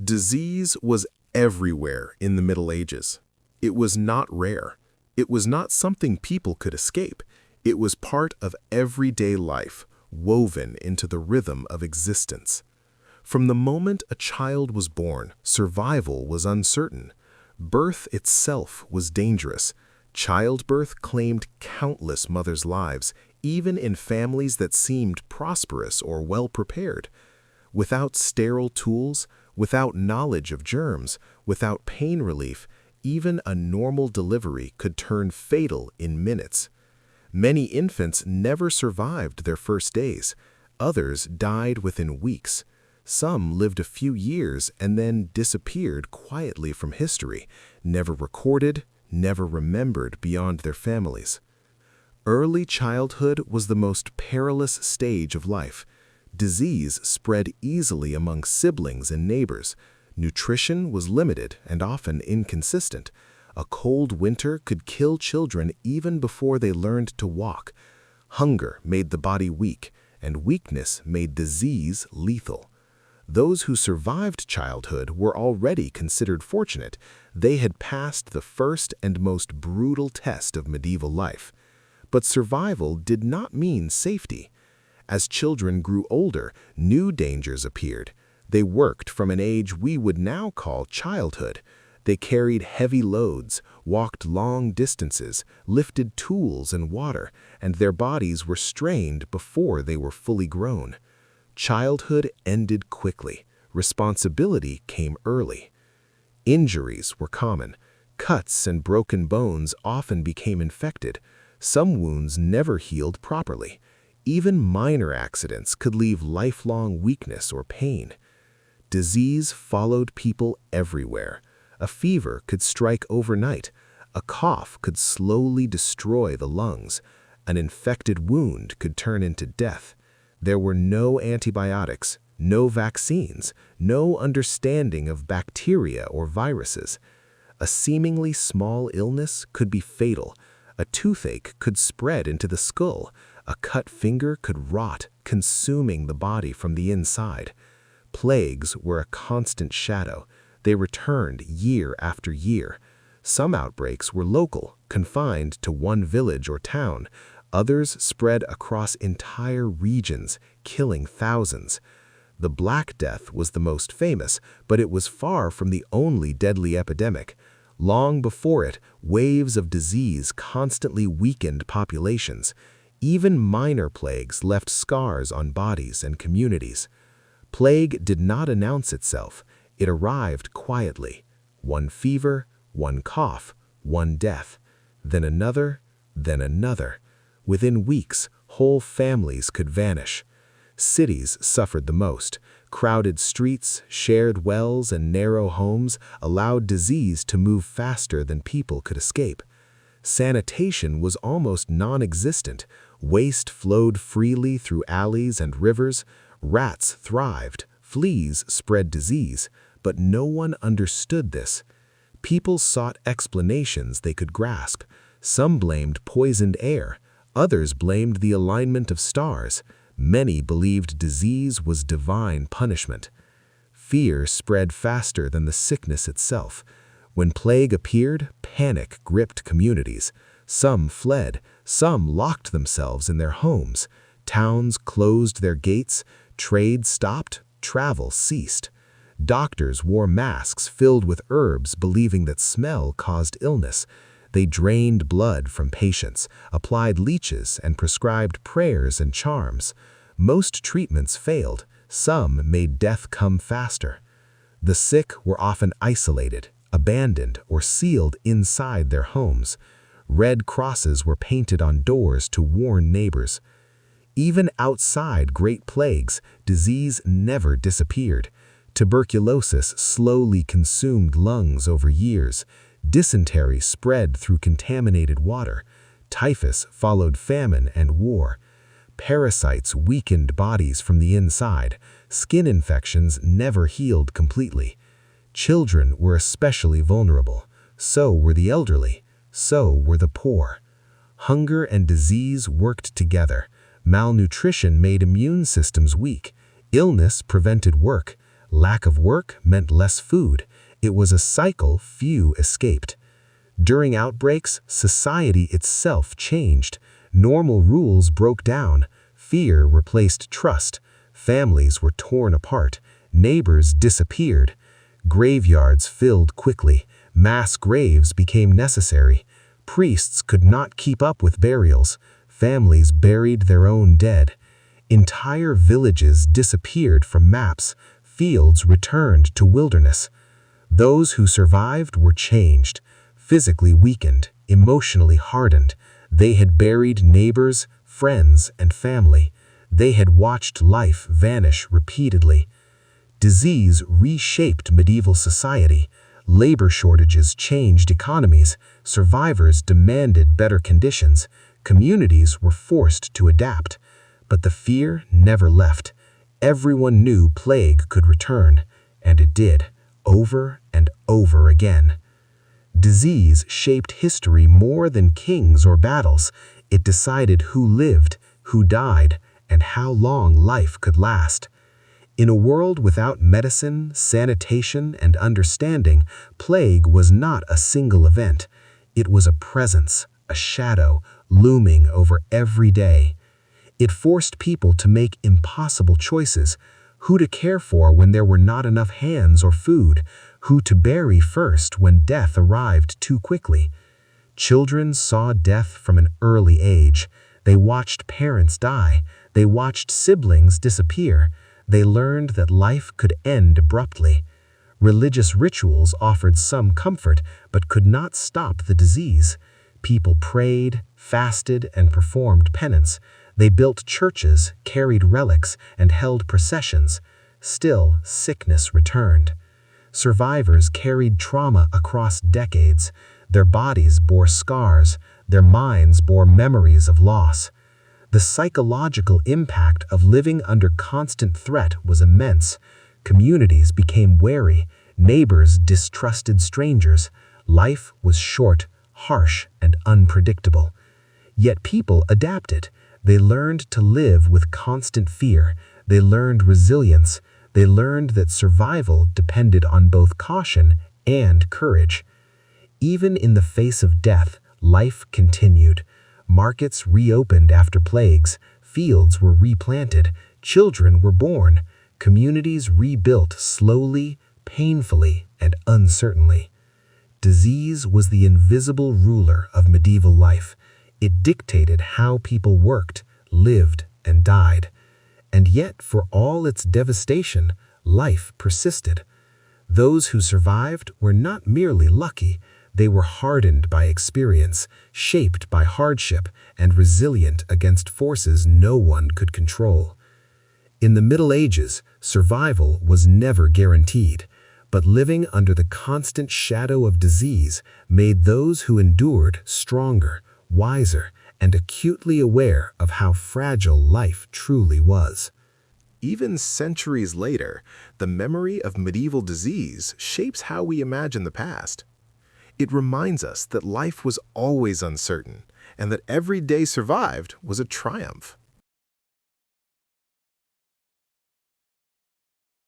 Disease was everywhere in the Middle Ages. It was not rare. It was not something people could escape. It was part of everyday life, woven into the rhythm of existence. From the moment a child was born, survival was uncertain. Birth itself was dangerous. Childbirth claimed countless mothers' lives, even in families that seemed prosperous or well-prepared. Without sterile tools, without knowledge of germs, without pain relief, even a normal delivery could turn fatal in minutes. Many infants never survived their first days. Others died within weeks. Some lived a few years and then disappeared quietly from history, never recorded, never remembered beyond their families. Early childhood was the most perilous stage of life. Disease spread easily among siblings and neighbors. Nutrition was limited and often inconsistent. A cold winter could kill children even before they learned to walk. Hunger made the body weak, and weakness made disease lethal. Those who survived childhood were already considered fortunate. They had passed the first and most brutal test of medieval life. But survival did not mean safety. As children grew older, new dangers appeared. They worked from an age we would now call childhood. They carried heavy loads, walked long distances, lifted tools and water, and their bodies were strained before they were fully grown. Childhood ended quickly. Responsibility came early. Injuries were common. Cuts and broken bones often became infected. Some wounds never healed properly. Even minor accidents could leave lifelong weakness or pain. Disease followed people everywhere. A fever could strike overnight. A cough could slowly destroy the lungs. An infected wound could turn into death. There were no antibiotics, no vaccines, no understanding of bacteria or viruses. A seemingly small illness could be fatal. A toothache could spread into the skull. A cut finger could rot, consuming the body from the inside. Plagues were a constant shadow. They returned year after year. Some outbreaks were local, confined to one village or town. Others spread across entire regions, killing thousands. The Black Death was the most famous, but it was far from the only deadly epidemic. Long before it, waves of disease constantly weakened populations. Even minor plagues left scars on bodies and communities. Plague did not announce itself. It arrived quietly. One fever, one cough, one death. Then another, then another. Within weeks, whole families could vanish. Cities suffered the most. Crowded streets, shared wells, and narrow homes allowed disease to move faster than people could escape. Sanitation was almost non-existent. Waste flowed freely through alleys and rivers. Rats thrived. Fleas spread disease. But no one understood this. People sought explanations they could grasp. Some blamed poisoned air. Others blamed the alignment of stars. Many believed disease was divine punishment. Fear spread faster than the sickness itself. When plague appeared, panic gripped communities. Some fled, some locked themselves in their homes. Towns closed their gates, trade stopped, travel ceased. Doctors wore masks filled with herbs, believing that smell caused illness. They drained blood from patients, applied leeches, and prescribed prayers and charms. Most treatments failed. Some made death come faster. The sick were often isolated, abandoned, or sealed inside their homes. Red crosses were painted on doors to warn neighbors. Even outside great plagues, disease never disappeared. Tuberculosis slowly consumed lungs over years. Dysentery spread through contaminated water. Typhus followed famine and war. Parasites weakened bodies from the inside. Skin infections never healed completely. Children were especially vulnerable. So were the elderly. So were the poor. Hunger and disease worked together. Malnutrition made immune systems weak. Illness prevented work. Lack of work meant less food. It was a cycle few escaped. During outbreaks, society itself changed. Normal rules broke down. Fear replaced trust. Families were torn apart. Neighbors disappeared. Graveyards filled quickly. Mass graves became necessary. Priests could not keep up with burials. Families buried their own dead. Entire villages disappeared from maps. Fields returned to wilderness. Those who survived were changed, physically weakened, emotionally hardened. They had buried neighbors, friends, and family. They had watched life vanish repeatedly. Disease reshaped medieval society. Labor shortages changed economies. Survivors demanded better conditions. Communities were forced to adapt. But the fear never left. Everyone knew plague could return, and it did, over and over again. Disease shaped history more than kings or battles. It decided who lived, who died, and how long life could last. In a world without medicine, sanitation, and understanding, plague was not a single event. It was a presence, a shadow, looming over every day. It forced people to make impossible choices: who to care for when there were not enough hands or food, who to bury first when death arrived too quickly. Children saw death from an early age. They watched parents die. They watched siblings disappear. They learned that life could end abruptly. Religious rituals offered some comfort, but could not stop the disease. People prayed, fasted, and performed penance. They built churches, carried relics, and held processions. Still, sickness returned. Survivors carried trauma across decades. Their bodies bore scars. Their minds bore memories of loss. The psychological impact of living under constant threat was immense. Communities became wary. Neighbors distrusted strangers. Life was short, harsh, and unpredictable. Yet people adapted. They learned to live with constant fear. They learned resilience. They learned that survival depended on both caution and courage. Even in the face of death, life continued. Markets reopened after plagues. Fields were replanted. Children were born. Communities rebuilt slowly, painfully, and uncertainly. Disease was the invisible ruler of medieval life. It dictated how people worked, lived, and died. And yet, for all its devastation, life persisted. Those who survived were not merely lucky. They were hardened by experience, shaped by hardship, and resilient against forces no one could control. In the Middle Ages, survival was never guaranteed, but living under the constant shadow of disease made those who endured stronger, wiser, and acutely aware of how fragile life truly was. Even centuries later, the memory of medieval disease shapes how we imagine the past. It reminds us that life was always uncertain, and that every day survived was a triumph.